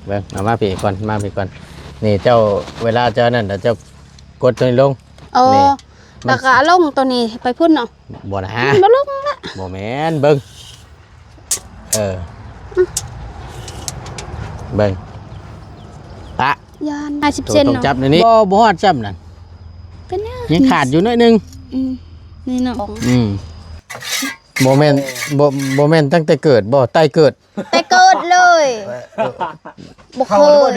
เบิ่งเอามาพี่ก่อนมาพี่ก่อนนี่เจ้าเวลาเจ้านั่นเดี๋ยวเจ้ากดตัวนี้ลง โอ้แล้วก็ลงตัวนี้ไปพุ่นเนาะ บ่นะ บ่ลงละ บ่แม่นเบิ่งเบิ่งอะ ยาน ตัว 50เซน ต้อง เนาะ จับในนี้บ่ฮอดจับนั่น เป็นเนี่ย ยังขาดอยู่หน่อยนึง นี่เนาะ บ่แม่นบ่แม่นตั้งแต่เกิดบ่ใต้เกิด แต่เกิดเลยบ่เคย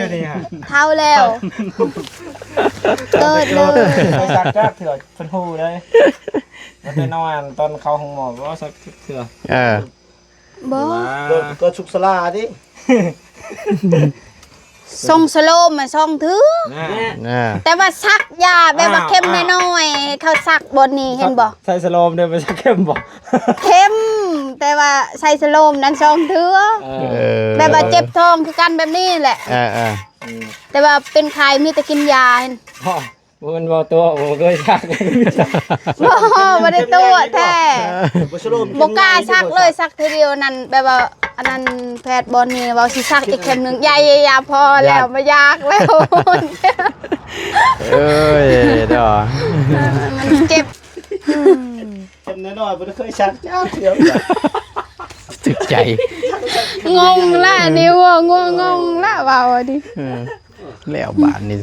เท่าแล้วเกิดเลย ไปสักจักเถื่อเป็นหูเลยมันไปนอนตอนเข้าห้องหมอก็สักเถื่อ บ่ ก็ชุกสลาดิ ส่งสโลมมาส่งถือ แต่ว่าซักยาแบบว่าเข้มน้อยๆเขาซักบนนี้เห็นบ่ ใส่สโลมเดินไปสักเข้มบ่ เข้มแต่ว่าใส่สโลมนั้นส่งถือแบบว่าเจ็บท้องคือกันแบบนี้แหละแต่ว่าเป็นใครมีแต่กินยาเห็น มันบ่ตัวบ่เคยชัก บ่ได้ตัวแท้บ่กล้าซักเลยซักทีเดียวนั่นแบบว่าอันนั้นแพทย์บอลนี่ว่าสิซักอีกเข็มนึงยาพอแล้วไม่ยากแล้ว เอ้ยดอ มันเจ็บ เจ็บน้อยๆบ่ได้เคยชักจ้าเถื่อ ถึกใจ งงละนิ้วงงละเบาดิ แล้วบาทนี่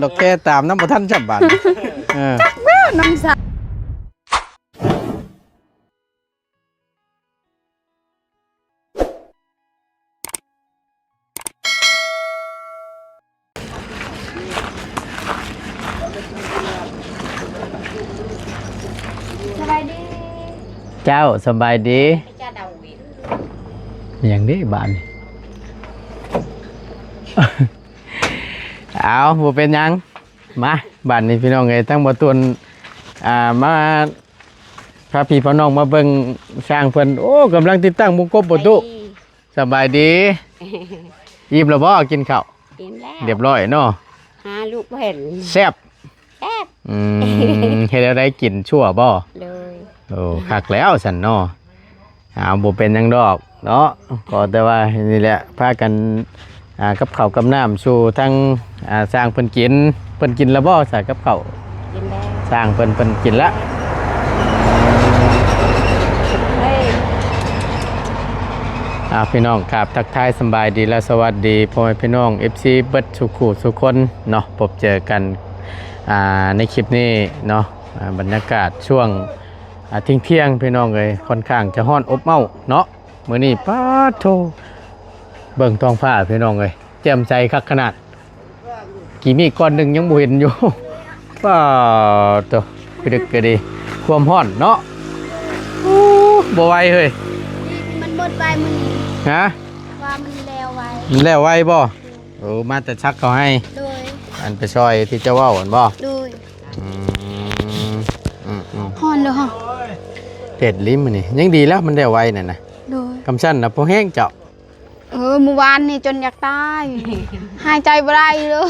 ดอกแค่ตามน้ำบ่ทันจับบาทน้ำสัสบายดี เจ้าสบายดีอย่างนี้บาทนี่ เอาบ่เป็นยังมาบ้านนี้พี่น้องเอ้ยทั้งบ่ตุนมาพาพี่พ่อน้องมาเบิ่งสร้างเพิ่นโอ้กำลังติดตั้งมุงกบบ่ตุสบายดีอิ่มแล้วบ่กินข้าว กินแล้ว เรียบร้อยเนาะ หาลูกบ่เห็น แซ่บ แซ่บ เฮ็ดอะไรกินชั่วบ่ เลย โอ้คักแล้วซั่นเนาะเอาบ่เป็นหยังดอกเนาะก็แต่ว่านี่แหละพากันกับข้าวกับน้ำสู่ทั้งสร้างเพิ่นกินแล้วบ่ใส่กับข้าว กินแล้ว สร้างเพิ่นกินละ เฮ้ย พี่น้องครับทักทายสบายดีและสวัสดีพ่อแม่พี่น้อง FC เบิดทุกคู่ทุกคนเนาะพบเจอกันในคลิปนี้เนาะบรรยากาศช่วงเที่ยงพี่น้องเลยค่อนข้างจะร้อนอบอ้าวเนาะมื้อนี้ป๊าดโธเบิ่งท้องฟ้าพี่น้องเลยแจ่มใสคักขนาดกี่มีก้อนหนึงยังบ่เห็นอยู่ ป้าดโธกระดึกกระดีความร้อนเนาะบ่ไหวเฮ้ย มันหมดไปมัน ฮะ ว่ามันแล้วไว้ มันแล้วไวบ่โอ้มาแต่ชักเขาให้ โดย อันไปซอยที่เจ้าเว้าหั่นบ่ โดย อืม ฮ้อนเลยฮะ เผ็ดลิ้มมื้อนี่ยังดีแล้วมันแล้วไวนั่นน่ะ โดย คำสั้นน่ะบ่แห้งเจ้า เมื่อวานนี่จนอยากตาย หายใจบ่ได้เลย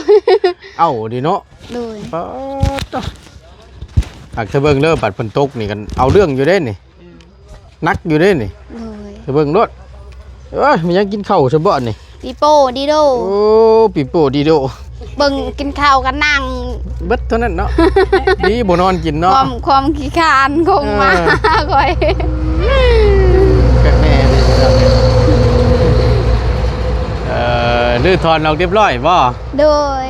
เอ้าดิเนาะ โดย ป๊าดโตหากเธอเบิ่งเด้อบัดเพิ่นตกนี่กันเอาเรื่องอยู่เด้นี่นักอยู่เด้นี่ โดย เธอเบิ่งรถมันยังกินข้าวซะบ่นี่ ปีโป้ดีโด โอ้ปิโป้ดีโด เบิ่งกินข้าวกันนั่ง เบิดเท่านั้นเนาะ ดีบ่นอนกิน ค เนาะ วามขี้คร้านคงมาค่อย กันแน่ดิดื้อถอนออกเรียบร้อยบ่ โดย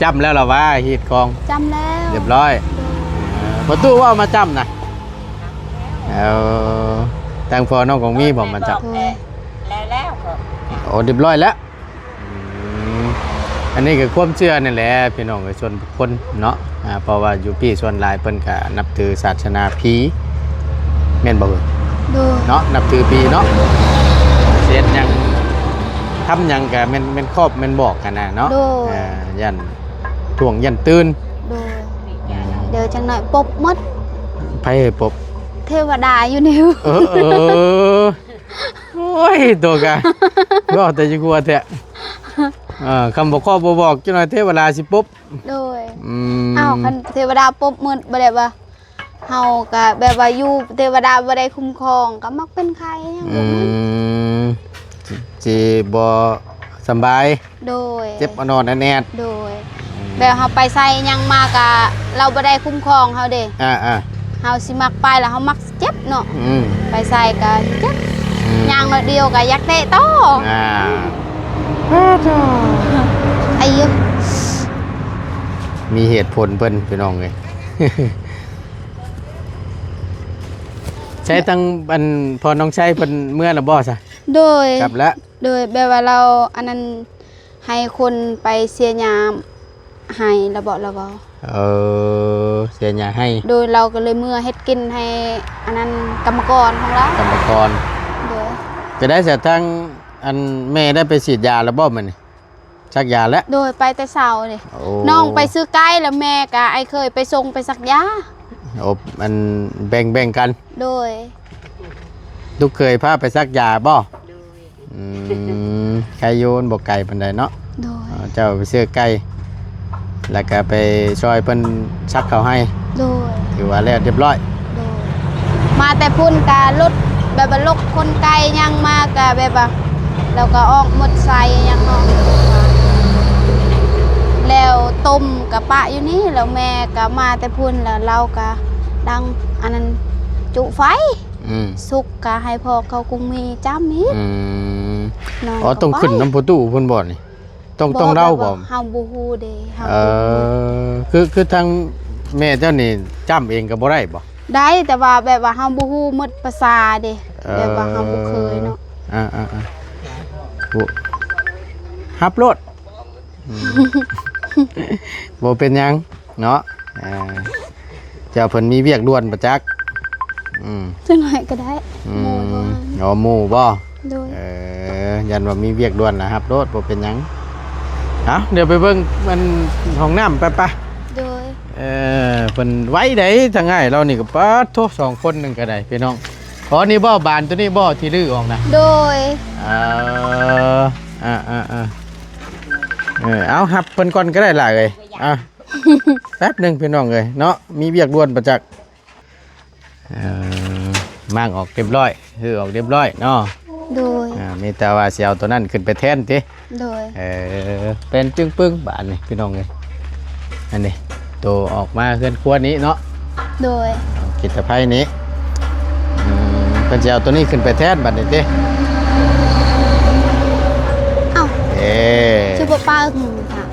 จำแล้วเหรอว่าฮีดคอง จำแล้ว เรียบร้อยประตูว่ามาจำนะเอาแตงพอน้องของมีบอกมาจ โดย แล้วก็ ำโอ้เรียบร้อยแล้วอันนี้คือความเชื่อนี่แหละพี่น้องส่วนบุคคลเนาะเพราะว่าอยู่พี่ส่วนหลายเพิ่นก็นับถือศาสนาผีแม่นบ่เอ่ย โดย เนาะนับถือผีเนาะเสียดหยังทำหยังก็แม่นครอบแม่นบอกกันนะเนาะยันถ่วงยันตื่น โดยเดี๋ยวจังหน่อยปบหมด ไผให้ปบ เทวดาอยู่นิ้ว โอ้ยตัวกะก็แต่จะกลัวแท้คำบอกข้อบอกจังหน่อยเทวดาสิปุ๊บ โดยอ้าวคันเทวดาปบหมดบ่ได้ว่าเฮาก็แบบว่าอยู่เทวดาบ่ได้คุ้มครองก็มักเป็นใครอย่างนั้น สิบ่สำบาย โดย เจ็บอนอนแน่ๆ โดยแบบเฮาไปใส่หยังมากะเราบ่ได้คุ้มครองเฮาเด้ อ่า เฮาสิมักไปแล้วเฮามักเจ็บเนาะ อืม ไปใส่ก็เจ็บยางน้อยเดียวก็อยากเตะต่อ อ่า ไอ้เยอะ มีเหตุผลเพิ่นพี่น้องเอ้ย ใช้ตั้งอันพอน้องใช้เพิ่นเมื่อละบ่ซะ โดย กลับแล้ว โดยแบบว่าเราอันนั้นให้คนไปเสียยามให้ระบอกระบอ เสียหยาให้ โดยเราก็เลยเมื่อเฮ็ดกินให้อันนั้นกรรมกรของเรา กรรมกร โดย จะได้เสียทั้งอันแม่ได้ไปฉีดยาแล้วบ่มื้อนี้ชักยาแล้ว โดยไปแต่เช้านี่ โอ้ น้องไปซื้อไก่แล้วแม่ก็ไอ้เคยไปส่งไปสักยา โอ้มันแบ่งกัน โดย ลูกเคยพาไปซักยาบ่อืมไก่โยนบ่ไก่ปานใดเนาะ โดย เจ้าไปซื้อไก่แล้วก็ไปช่วยเพิ่นซักเขาให้ โดย ถือว่าแล้วเรียบร้อย โดยมาแต่พุ่นกะรถแบบว่าลกคนไกลยังมากะแบบว่าเราก็ออกหมดใส่ยังเนาะแล้วต้มกับปะอยู่นี่แล้วแม่ก็มาแต่พุ่นแล้วเราก็ดังอันนั้นจุไฟ สุกก็ให้พ่อเขาคงมีจ้ำนี้ น้อง อ๋อต้องขึ้นน้ำพุตู้พุ่นบ่นี่ต้องเล่าบ่ เฮาบ่ฮู้เด้เฮา คือทางแม่เจ้านี่จ้ำเองก็บ่ได้บ่ ได้แต่ว่าแบบว่าเฮาบ่ฮู้หมดภาษาเด้แบบว่าเฮาบ่เคยเนาะ ฮับรถบ่เป็นหยังเนาะเจ้าเพิ่นมีเวียกด่วนประจักษ์ จังไหนก็ได้หมู่บ่ อ๋อหมู่บ่ โดย ยันว่ามีเวียกด่วนนะครับรถบ่เป็นหยังเดี๋ยวไปเบิ่งมันห้องน้ำไป โดย เพิ่นไว้ได้ทั้งง่ายเรานี่ก็ปะโทสองคนหนึงก็ได้พี่น้องอ๋อนี่บ่บานตัวนี้บ่ที่ลื้อออกนะ โดย เอาหับเพิ่นก่อนก็ได้ล่ะเอ้ยแป๊บหนึงพี่น้องเอ้ยเนาะมีเวียกด่วนประจักษ์มั่งออกเรียบร้อยคือออกเรียบร้อยเนาะ โดย มีแต่ว่าสิเอาตัวนั้นขึ้นไปแทนติ โดย เป็นจึงปึ้งบานนี่พี่น้องเอ้ยอันนี้ตัวออกมาเคลื่อนครัวนี้เนาะ โดย กิจภัยนี้เพิ่นสิเอาตัวนี้ขึ้นไปแทนบัดนี้ติ เอ้า เอ๊ ชื่อบ่ป้าค่ะ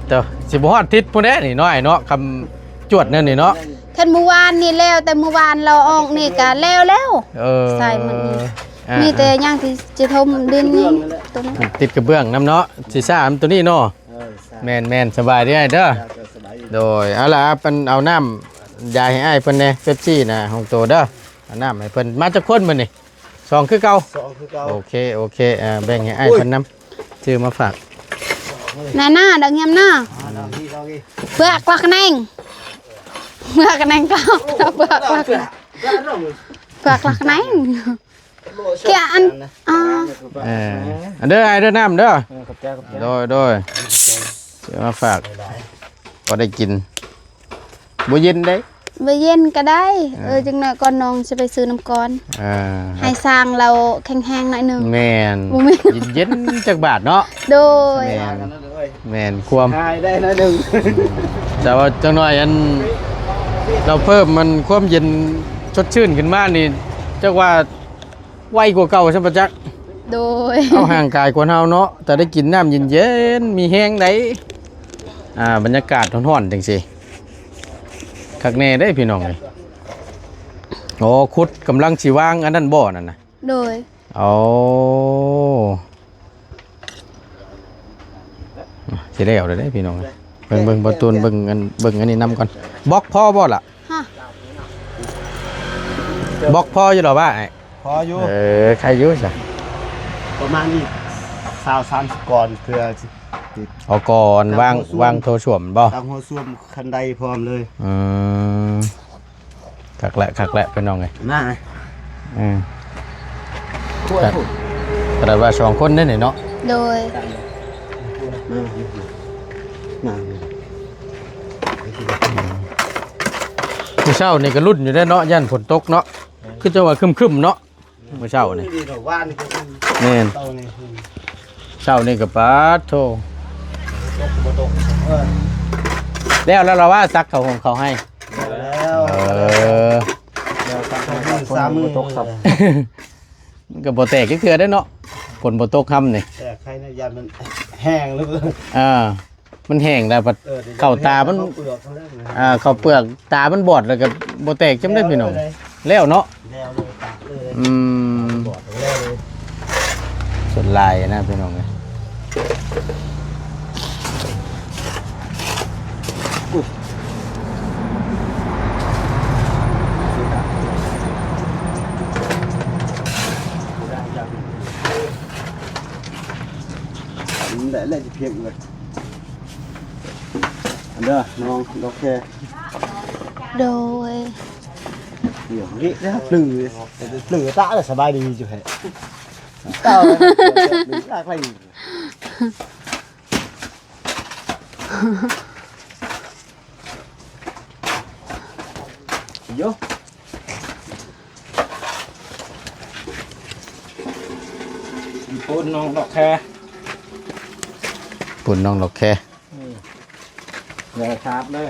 ตัวสิบ่ฮอดทิศพุ่นเด้นี่น้อยเนาะคำจวดนั่นนี่เนาะ คันเมื่อวานนี่แล้วแต่เมื่อวานเราออกนี่ก็แล้วใส่มันนี่มีแต่ย่างที่จะทมดินนี่ตัวนั้น ติดกระเบื้องน้ำเนาะสิซ่ามตัวนี้เนาะแม่นสบายเด้อเด้อโดยเอาล่ะเพิ่นเอาน้ำยายให้อ้ายเพิ่นแน่เป๊ปซี่นะของโตเด้อเอาน้ำให้เพิ่นมาจักคนมื้อนี่2คือเก่า 2คือเก่า โอเคแบ่งให้อ้ายเพิ่นนำซื้อมาฝาก หน้าดังยามหน้าเปลือกลักแนงเปลือกแนงก็เปลือกลักแนงเกี่ยอันอันเด้ออ้ายเด้อน้ำเด้อ ขอบใจ โดยซื้อมาฝากก็ได้กินบ่เย็นได้ ไปเย็นก็ได้จังหน่อยก่อนน้องจะไปซื้อน้ำก่อน ให้สร้างเราแข็งๆหน่อยหนึง แม่นเย็นจักบาทเนาะ โดย แม่นความ หายได้นะหนึ่ง แต่ว่าจังหน่อยอันเราเพิ่มมันความเย็นสดชื่นขึ้นมานี่จักว่าไวกว่าเก่าใช่ปะจัก โดย เอาห่างกายกว่าเฮาเนาะแต่ได้กินน้ำเย็นๆมีแห้งได้บรรยากาศร้อนๆจังซี่คักแน่ได้พี่น้องเอ้ยโอ้ขุดกำลังสิวางอันนั้นบ่นั่นน่ะ โดย โอ้สิแล้วได้พี่น้องเบิ่งประตูเบิ่งอันนี้นำก่อนบล็อกพ่อบ่ล่ะ ฮะ บล็อกพ่ออยู่หรอบ้าไอ้ พออยู่ ใครอยู่ซะ ประมาณนี้20-30ก่อนเพื่อ เอาก่อนวางโทรศัพท์บ่ ตามหัวซ่วมคันใดพร้อมเลย คักแหละพี่น้องเอ้ย มา แต่ว่า2คนนี่เนาะ โดย มา ผู้เช้านี่ก็รุ่นอยู่ได้เนาะย่านฝนตกเนาะคือจะว่าครึมๆเนาะ แ มื้อเช้านี่ นี่ดอกว่านนี่ก็ แม่น เต้านี่ เช้านี่ก็ปาดโท บ่ตกเออ แล้วเราว่าซักเขาของเขาให้ แล้ว เออ 30,000 ตกสับ มันก็บ่แตกคือเทื่อได้เนาะฝนบ่ตกค่ำนี่ แต่ใครนะยานมันแห้งแล้วก็ มันแห้งแล้วบัด เข้าตามัน เข้เปลือกเขาแล้วนะ ข้าวเปลือกตามันบอดแล้วก็บ่แตกจำได้พี่น้องแล้วเนาะ แล้วเลยตากเลย บ บอดแล้วเลย ส่วนลายนะพี่น้องเอ้ย ได้เลยเพียงเลยอันเด้อน้องโอเค โดย เดี๋ยวนี้นะปลือตาเลยสบายดีจุ๊เหรอเต้าเลยลากไปโย พูดน้องดอกแค ปุ่นน้องดอกแค่ แย่ครับเลย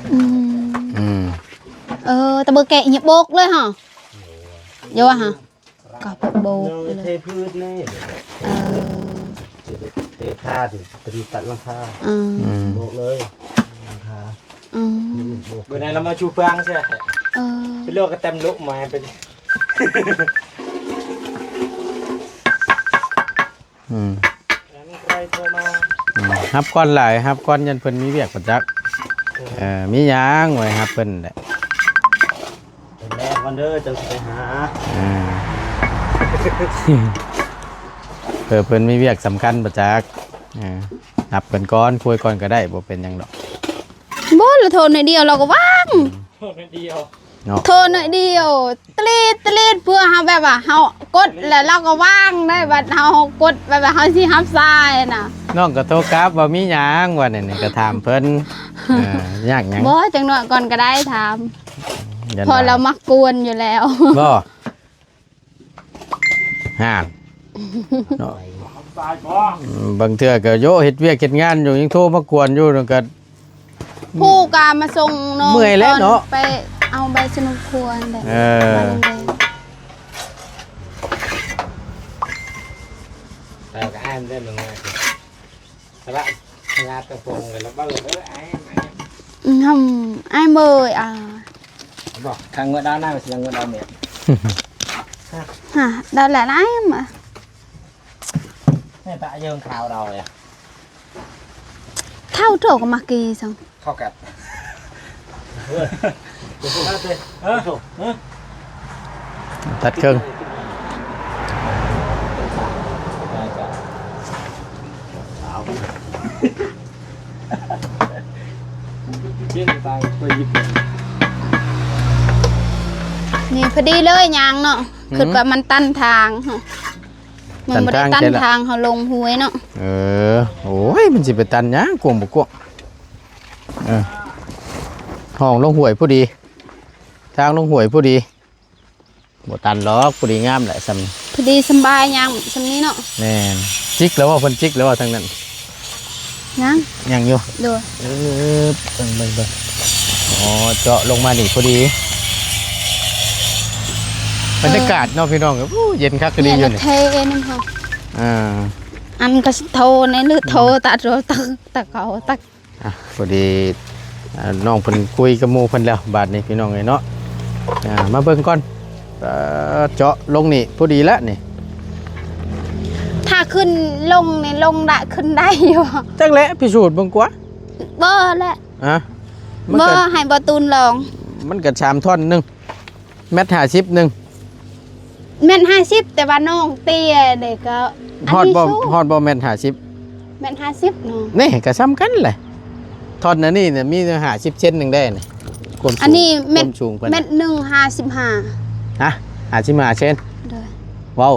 ตะเบอแกะหยิบโบกเลยฮะเยอะฮะกับโบก น้อง เล เท ย พืชนี่เทผ้าดิตรีตัดราคาโบกเลยราคาโบก เมื่อไหร่เรามาชูฟังใช่ไหมเป็นโลกกระเต็มลุกมาเป็น ใครโทรมา ฮับก้อนหลายฮับก้อนยันเพิ่นมีเวียกประจักมีหยางไว้ฮับเพิ่นแหละ แรกวันเด้อจะไปหา เพิ่นมีเวียกสำคัญประจักฮับเพิ่นก้อนคุยก้อนก็ได้บ่เป็นหยังดอก บ่ละโทนหน่อยเดียวเราก็ว่าง คนเดียว เนาะ โทนหน่อยเดียวตลีดเพื่อเฮาแบบว่าเฮากดแล้วเราก็ว่างได้บัดเฮากดแบบว่าเฮาสิรับสายน่ะ น้องก็โทรกลับว่ามีหยังว่านี่ก็ถามเพิ่นยากหยัง บ่จังหน่อยก่อนก็ได้ถาม ยัน พอเรามักกวนอยู่แล้ว บ่ห่างเนาะ ตายบ่ บางเทื่อก็โยเฮ็ดเวียกเฮ็ดงานอยู่ยังโทรมากวนอยู่นั่นก็ ผู้กามาส่งน้อง เมื่อยแล้วเนาะ ไปเอาใบสนุกควรแบบ เออ แต่ก็อ่านได้เหมือนกันแต่ละงานตะพงกันแล้วบ้างเลยไอ้ ไอ้เมยบอกทางเงินด้านหน้าเป็นเงินด้านเมีย ฮะđó là lái mà นี่ตาเยิงข่าวเราเลย thao trổ của mặc kỳ xong เข้ากัด ตัดเครื่อง ยื่นตายไปหยิบ นี่พอดีเลยยางเนาะคือแบบมันตันทางเนาะมันไม่ได้ตันทางเขาลงห้วยเนาะ โอ้ยมันสิไปตันหยังกวงบ่กวงห้องลงห้วยผู้ดีทางลงห้วยผู้ดีบ่ตันหรอกผู้ดีงามแหละซำ พอดีสบายยางสำนี้เนาะ แม่นจิกแล้วว่าเพิ่นจิกแล้วว่าทางนั้น ยัง ยังอยู่ ดู เบิ่งอ๋อเจาะลงมานี่พอดีบรรยากาศเนาะพี่น้องก็เย็นคักก็ดี เนี่ย อยู่ เรา นี่ เทนึงค่ะ อันก็โทรในหรือโทรตัดโทรตักเขาตัก พอดีน้องเพิ่นคุยกับหมู่เพิ่นแล้วบาดนี้พี่น้องเอ้ยเนาะมาเบิ่งก่อนเจาะลงนี่พอดีแล้วนี่ ถ้าขึ้นลงเนี่ยลงได้ขึ้นได้อยู่ จักแหละพิสูจน์เบิ่งกว่า เบอร์แหละ มัน เบอ ก็ ร์ให้บอตูนลอง มันก็3ท่อนหนึงแมตร50นึง แม่น50แต่ว่าน้องเตี้ยเด็กก็ ฮอดบ่ สู้ ฮอดบ่แม่น50 แม่น50น้อง นี่ก็ซ้ำกันแหละท่อนอันนี้เนี่ยมี50เซนนึงได้นี่ความสูง อันนี้เม็ด ความสูงเพิ่น เม็ด155 ฮะ55เซน เด้อ ว้าว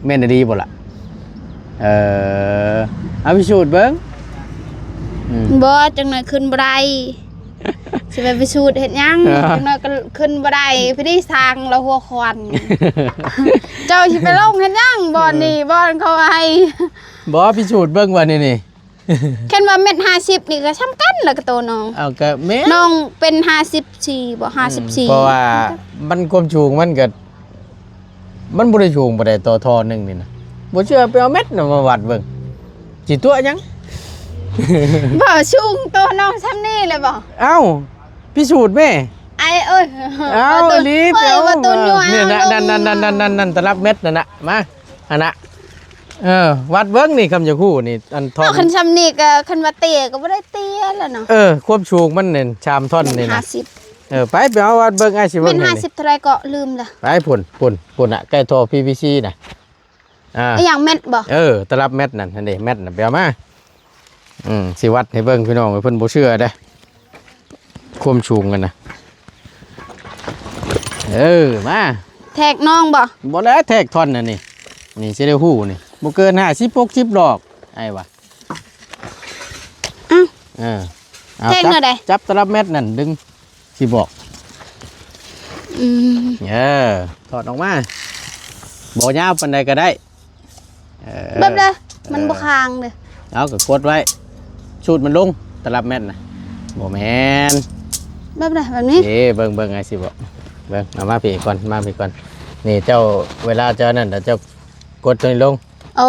แม่นดีบ่ล่ะเอาพิสูจน์เบิ่ง บ่จังหน่อยขึ้นบ่ได้ สิไปสูดเฮ็ดหยังจังน้อยก็ขึ้นบ่ได้พี่ได้สร้างแล้วหัวควัน เจ้าสิไปลงเฮ็ดหยังบ่อนนี่บ่อนเขาให้ บ่พิสูจน์เบิ่งว่านี่ แค่ว่าเม็ด50นี่ก็สำคัญแล้วก็โตน้อง เอาก็แม่น น้องเป็น54บ่54 เพราะว่ามันความสูงมันก็มันบ่ได้สูงบ่ได้ต่อทอหนึงนี่นะบ่เชื่อไปเอาเม็ดน่ะมาวัดเบิ่งสิตัวหยัง บ่สูงโตน้องซ้ำนี่เลยบ่ เอ้าพิสูจน์แม่ ไอ้เอ้ย เอ้าลีบ เอ้ยว่าตุนอยู่ นี่นะนั่นตะรับเม็ดนั่นน่ะมาอันน่ะวัดเบิ่งนี่คำจะคู่นี่อันท่อน คันซ้ำนี่ก็คันว่าเตี้ยก็บ่ได้เตี้ยแล้วเนาะ ความสูงมันนี่ชามท่อนนี่นะ 50 ไปเอาวัดเบิ่งไอ้สิ เป็ เบิ่ง น นี่ 50เท่าไรก็ลืมละ ไปพุ่นน่ะใกล้ท่อ PVC น่ะไอ้อย่างเม็ดบ่ ตะรับเม็ดนั่นอันนี้เม็ดน่ะไปเอามาสิวัดให้เบิ่งพี่น้องเพิ่นบ่เชื่อเด้ความสูงกันนะมา แทกน้องบ่ บ่แล้วแทกท่อนน่ะนี่สิได้ฮู้นี่บ่เกิน50 60ดอกไอ้วะเอา แทกเท่าใด จับตะรับเม็ดนั่นดึงสิบอกถอดออกมาบ่ยาวปานใดก็ได้แบบเลยมันบ่ค้างเลย เอาก็กดไว้ชูดมันลงตะรับเม็ดน่ะบ่แม่น แบบนี้ เบิ่งไงสิบอกเบิ่งเอามาพี่ก่อนนี่เจ้าเวลาเจ้านั่นเจ้ากดตัวนี้ลง โอ้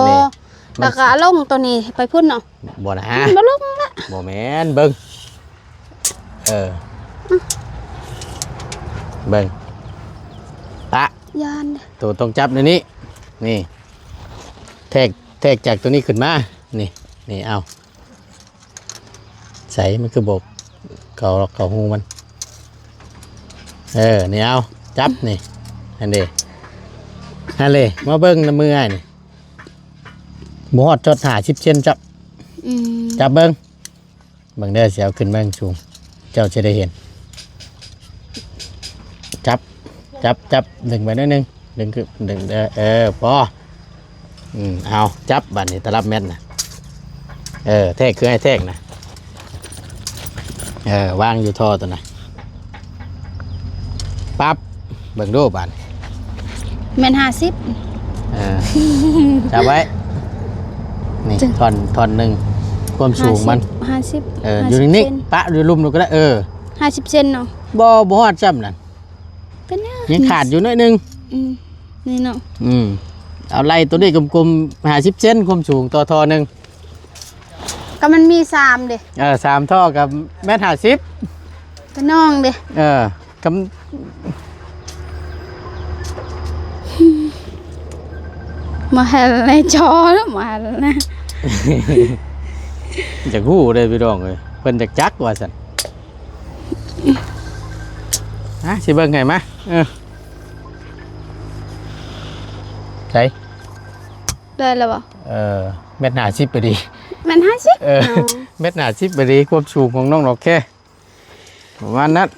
แล้วก็ลงตัวนี้ไปพุ่นเนาะ บ่นะ บ่ลงละ บ่แม่นเบิ่งเบิ่งตะ ยาน ตัวต้องจับในนี้นี่แทกจากตัวนี้ขึ้นมานี่เอาใส่มันคือบกเกาหูมันนี่เอาจับนี่นั่นเด้นั่นเลยมาเบิ้งน้ำมือไอ้นี่บ่ฮอดจด50เซนจับเบิ้งเด้อเสียวขึ้นเบิ้งสูงเจ้าจะได้เห็นจับดึงไปนิดนึงดึงคือดึงพอเอาจับบัดนี้ตะรับเม็ดน่ะแทกคือให้แทกนะวางอยู่ท่อตัวน่ะปั๊บเบิ่งดูบาด แม่น50 จับไว้นี่ท่อนหนึ่งความสูงมัน50อยู่นิ่งๆปะอยู่ลุ่มดูก็ได้50เซนเนาะบ่ฮอดจ้ำนั่น เป็นยังขาดอยู่น้อยนึงนี่เนาะเอาไล่ตัวนี้กลมๆ50เซนความสูงต่อท่อหนึ่ง ก็มันมี3เด้ 3ท่อกับ1.50ก็น้องเด้กับมาให้ในจอแล้วมาแล้วนะ จากหู้เลยพี่น้องเลยเพิ่นจากจักว่าซั่นสิเบิ่งไงมาใช่ ได้แล้วบ่ 1.50ไปดี แม่น50 1.50ไปดีความสูงของน้องดอกแค่ประมาณนั้น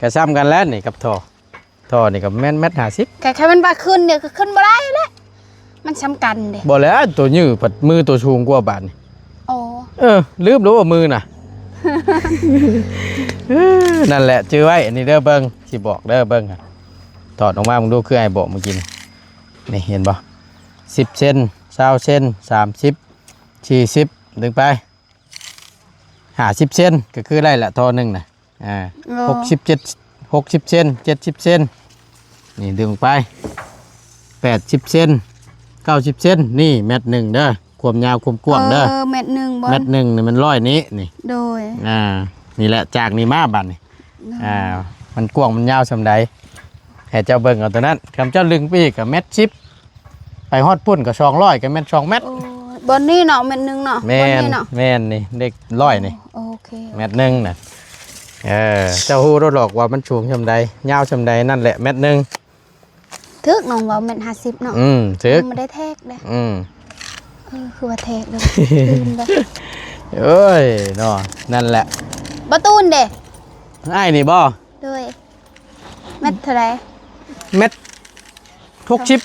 ก็ซ้ำกันแล้วนี่กับท่อนี่กับ1.50 แค่มันว่าขึ้นเนี่ยก็ขึ้นบ่ได้แล้วมันสำคัญเด้ บ่แล้วตัวยื้อปัดมือตัวสูงกว่าบาดนี่ โอ้ ลืมรู้ว่ามือน่ะ นั่นแหละชื่อไว้อันนี้เด้อเบิ่งสิบอกเด้อเบิ่งถอดออกมามึงดูคือไอ้บอกเมื่อกี้นี่เห็นบ่10เซน20เซน30 40ดึงไป50เซนก็คือได้ละท่อนึงน่ะ60เซน70เซนนี่ดึงไป80เซน90เซนนี่เม็ดหนึ่งเด้อความยาวความกว้างเด้อเม็ดหนึ่งบ่ เม็ดหนึ่งนี่มัน100นี้นี่ โดยนี่แหละจากนี่มาบัดนี่มันกว้างมันยาวส่ำใดให้เจ้าเบิ่งเอาตัวนั้นคำเจ้าลึงไปอีกกับเม็ด10ไปฮอดปุ่นกับ200กับเม็ด2เม็ด บนนี่เนาะเม็ดหนึ่งเนาะ แม่นนี่เด็ก100นี่ โอเค เม็ดหนึ่งน่ะเจ้าฮู้รู้หรอกว่ามันสูงส่ำใดยาวส่ำใดนั่นแหละเม็ดหนึ่งทึกน้องว่าเม็ด50เนาะทึกไม่ได้แทกเด้คือว่าแทกเลยเอ้ยเนาะนั่นแหละ บ่ตูนเด้ ไอ้นี่บ่ด้วยเม็ดเท่าไหร่เม็ด60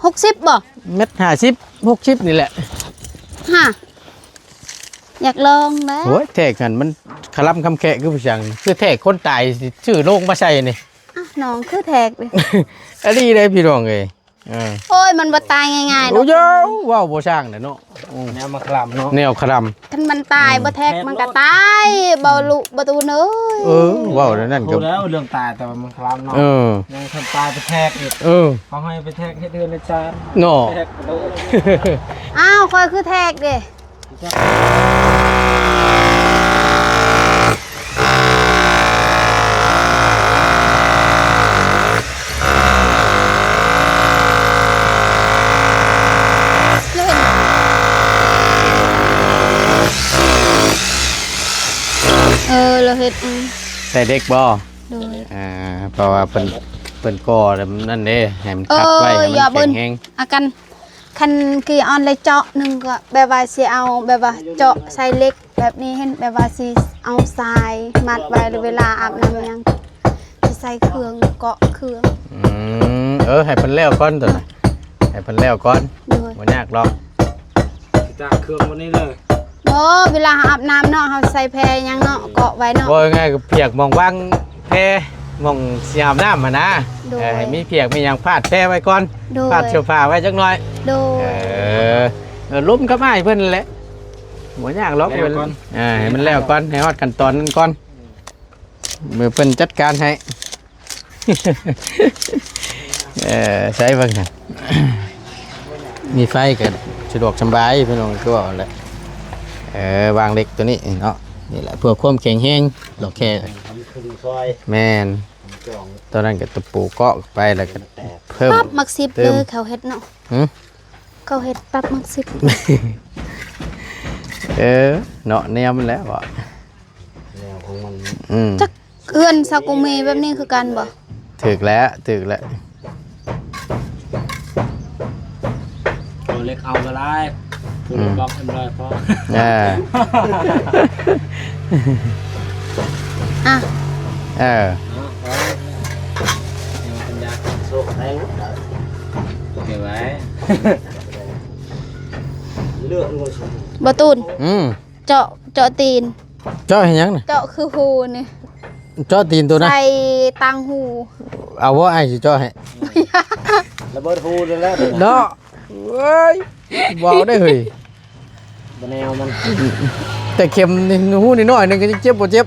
60บ่เม็ด50 60นี่แหละ อยากลองนะ โอ้ยแทกกันมันคลำคำแคะคือผู้จังคือแทกคนตายสิชื่อโลกมาใส่นี่ อ่ะน้องคือแทกเลย อันนี้ได้พี่น้องเอ้ย โอ้ยมันบ่ตายง่ายๆ โอ้ เนาะ ยว้าวบ่ช่างเด้อเนาะ แนวมาคลำเนาะ แนวคล คันมันตายบ่แทกมันก็ตายบ่ลุบ่ตูนเอ้ย ว้าวนั่น พู ก็ ดแล้วเรื่องตายแต่ว่ามันคลำเนาะ เออ ยังทำตายไปแทกอีก เออ เขาให้ไปแทกให้เดือนละจาน เนาะ แทกกระโดด อ้าวคอยคือแทกเด้เราเฮ็ด แต่เด็กบ่ โดย เพราะว่าเพิ่นก่อแล้วนั่นเด้ให้มันคัดไว้ให้ อย่า มัน เบิ่ แข็ น งแรง อากันคันกี่ออนเลยเจาะหนึงก็แบบว่าสิเอาแบบว่าเจาะใส่เหล็กแบบนี้เห็นแบบว่าสิเอาทรายมัดไว้เวลาอาบน้ำยังสิใส่เครื่องเกาะเครื่อง ให้เพิ่นแล้วก่อนตัวน่ะให้เพิ่นแล้วก่อน โดย บ่ยากหรอก จ้าเครื่องวันนี้เลย บ่เวลาอาบน้ำเนาะเฮาใส่แพรยังเนาะเกาะไว้เนาะ ว่าง่ายก็เพียกมองว่างแพมองสีอาบน้ำมานะ โดย ให้มีเพียกมีอย่างพาดแพไว้ก่อน โดย พาดเชือกผ้าไว้จักหน่อย โดย ล้มก็ไม่เพิ่นแหละหัวยากหรอกเพิ่นให้มันแล้วก่อนให้ฮอดขั้นตอนนั้นก่อนมือเพิ่นจัดการให้ ใช้เบิ่งกัน มีไฟก็สะดวกสบายพี่น้องก็ว่าแหละวางเหล็กตัวนี้เนาะนี่แหละเพื่อความแข็งแรงดอกแค่ ขึ้นซอย แม่นตอนนั้นก็ตะปูเกาะไปแล้วก็เพิ่ม ปั๊บมักสิบ เติ เล ม ยเขาเฮ็ดเนาะ หึ เขาเฮ็ดปั๊บมักสิบ เนาะแนวมันแล้วบ่ แนวของมัน จักเอื้อนซากุเมแบบนี้คือกันบ่ ถึกแล้ว ตัวเล็กเอาก็ได้ตัวบล็อกเอ็มร้อยพอ อ่ะ ปัญญา โซกแทง เก็บไว้ เลือกมันสม บ่ตูน เจาะ เจาะตีน เจาะให้ยังน่ะ เจาะคือหูนี่ เจาะตีนตัวนะ ใส่ตังหู เอาว่าไอ้สิเจาะให้ ระเบิดฮูเลยแล้ว เนาะเว้ยว้าวได้เฮ้ย แนวมัน แต่เข็มนี่หูนิดหน่อยนึงก็ยังเจ็บบ่เจ็บ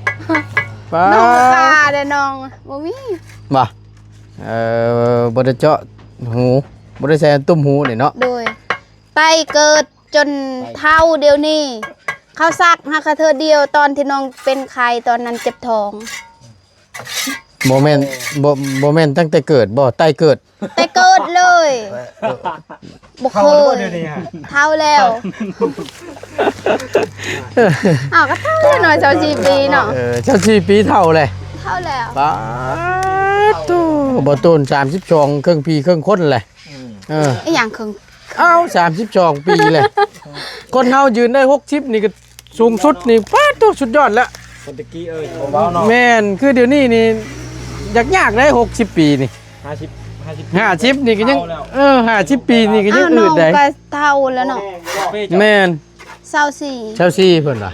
ป้า น้องกาเด้อน้องบ่มี บ่บ่ได้เจาะหูบ่ได้ใส่ตุ้มหูนี่เนาะ โดยไตเกิดจนเท่าเดียวนี้เขาซักหาเธอเดียวตอนที่น้องเป็นไข้ตอนนั้นเจ็บท้อง บ่แม่นบ่แม่นตั้งแต่เกิดบ่ใต้เกิด แต่เกิดเลยบ่เคยเท่าแล้วอ้าวก็เท่าแล้วหน่อย24ปีเนาะ เจ้า4ปีเท่าเลย เท่าแล้ว ป้าดโตบ่ตูน32ครึ่งปีครึ่งคนเลย อีหยังครึ่ง เอ้า32ปีเลยคนเฮายืนได้60นี่ก็สูงสุดนี่ป้าดโตสุดยอดแล้ว คนตะกี้เบาๆเนาะ แม่นคือเดี๋ยวนี้นี่ยากได้60ปีนี่ 50นี่ก็ยัง50ปีนี่ก็ยั อ้าง วน้ อื อ ด ง ได้ ก็เท่าแล้วเนาะ แม่น 24 เชลซีเพิ่นว่ะ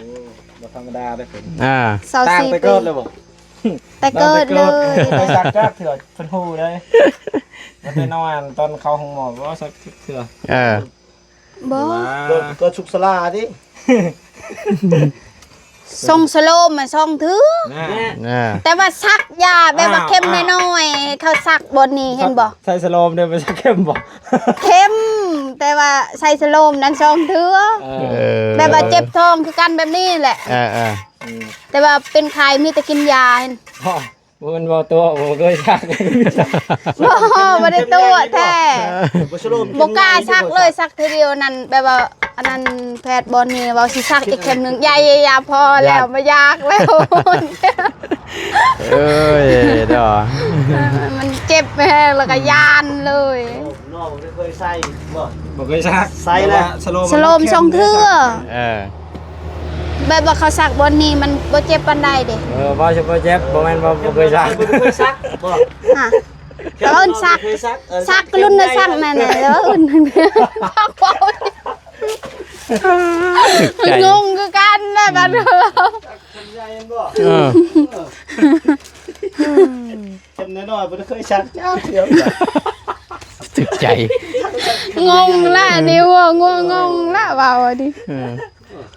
บ่ธรรมดาได้ผล 24 ต่างไป ปี เกิดเลยบ่ แต่เกิดเลย ไปสักจักเถื่อเพิ่นฮู้เลยมันไปนอนตอนเข้าห้องหมอว่าสักเถื่อ บ่ ก็ชุกสลาดิ ทรงสโลมมาส่องถือ นะ แต่ว่าซักยาแบบว่าเข้มน้อยๆเขาซักบนนี้เห็นบ่ ใส่สโลมเดินไปสักเข้มบ่ เข้มแต่ว่าใส่สโลมนั้นส่องถือแบบว่าเจ็บท้องคือกันแบบนี้แหละ แต่ว่าเป็นไข้มีแต่กินยาเห็น พ่อมันบ่ตัวบ่เคยชัก บ่ได้ตัวแท้ บ่ชโลม บ่กล้าซักเลยซักทีเดียวนั้นแบบว่าอันนั้นแพทย์บอลนี่ว่าสิซักอีกเข็มหนึงยาพอแล้วไม่ยากแล้ว เอ้ยเด้อ มันเจ็บแม่แล้วก็ยานเลย นอกไม่เคยใส่บ่ บ่เคยชัก ใส่แล้ว สโลมส่องเทื่อ เออ แบบว่าเขาซักบนนี้มันบ่เจ็บปานใดเด้ บ่สิบ่เจ็บบ่แม่นบ่เคยชัก บ่เคยซักบ่ ฮะแล้วอื่นซักก็รุ่นน่ะซักนั่นน่ะแล้วอื่นซักบ่ ใจ งงคือกันน ดของเรา ใหญ่ยังบ่ เออ เข็มน้อยๆบ่ได้เคยชักจ้าเดียว ถึกใจ งงละนิ้วงงละเบาดิ เออ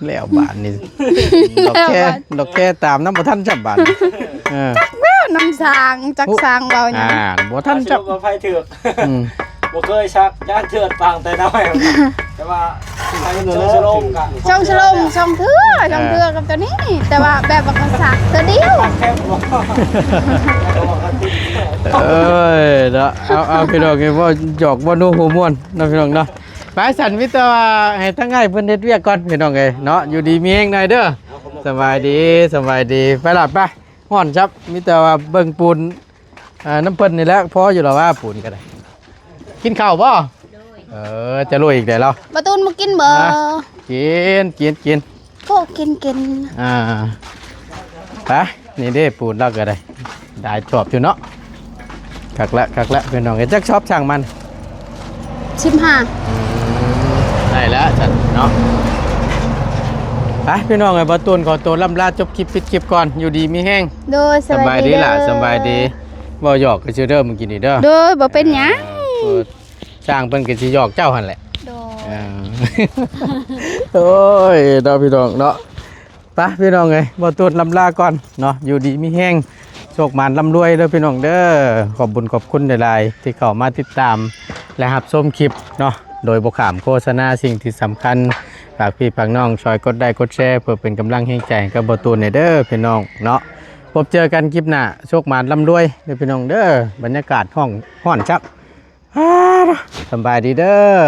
แล้วบานนี่ดอกแค่ตามน้ำบ่ทันจับบานเออ แม่น้ำสางจักสางเบาเนี่ย บ่ทันจับ บ่ไผถือก อืม บ่เคยชักย่านเถื่อนฟังแต่น้อยแต่ว่าไอ้ชโลมกะ ช่องชะลมช่องเทือกับตัวนี้ แต่ว่าแบบว่าเขาสักตัวเดียว แค่บ่ เอ้ยเนาะเอาพี่น้องไงว่าหยอกบ่นูหัวม่วนเนาะพี่น้องเนาะไปสันมิตรว่าให้ทั้งง่ายเพิ่นเฮ็ดเวียกก่อนพี่น้องเอ้ยเนาะอยู่ดีมีแฮงหน่อยเด้อสบายดีไปหลับไปฮ้อนจับมิตรว่าเบิ่งปูนน้ำเพิ่นนี่แหละพออยู่แล้วว่าปูนก็ได้กินข้าวบ่จะลุยอีกได้แล้ว ประตูนมากินเบอร์ กิน พวกกิน ไปนี่เด้ปูนเราก็ได้ชอบอยู่เนาะคักละพี่น้องเอ้ยจักชอบช่างมัน 15 ได้แล้วจัดเนาะไปพี่น้องไอ้บอตูนขอตัวล่ำลาจบคลิปปิดคลิปก่อนอยู่ดีมีแห้ง โดยสบายดี ล่ะสบายดีบ่หยอกก็สิเด้อมึงกินนี่เด้อ โดยบ่เป็นหยัง เออจ้างเพิ่นก็สิหยอกเจ้าหั่นแหละ โดย เออ โอ้ยเนาะพี่น้องเนาะไปพี่น้องเอ้ยบอตูนล่ำลาก่อนเนาะอยู่ดีมีแห้งโชคมานร่ำรวยเด้อพี่น้องเด้อขอบคุณหลายๆที่เข้ามาติดตามและรับชมคลิปเนาะโดยบ่ขามโฆษณาสิ่งที่สำคัญฝากพี่ฝากน้องช่วยกดไลค์กดแชร์เพื่อเป็นกำลังให้ใจให้กับบอตูนเด้อพี่น้องเนาะพบเจอกันคลิปหน้าโชคมานร่ำรวยเด้อพี่น้องเด้อบรรยากาศห้อนจักสำบายดีเด้อ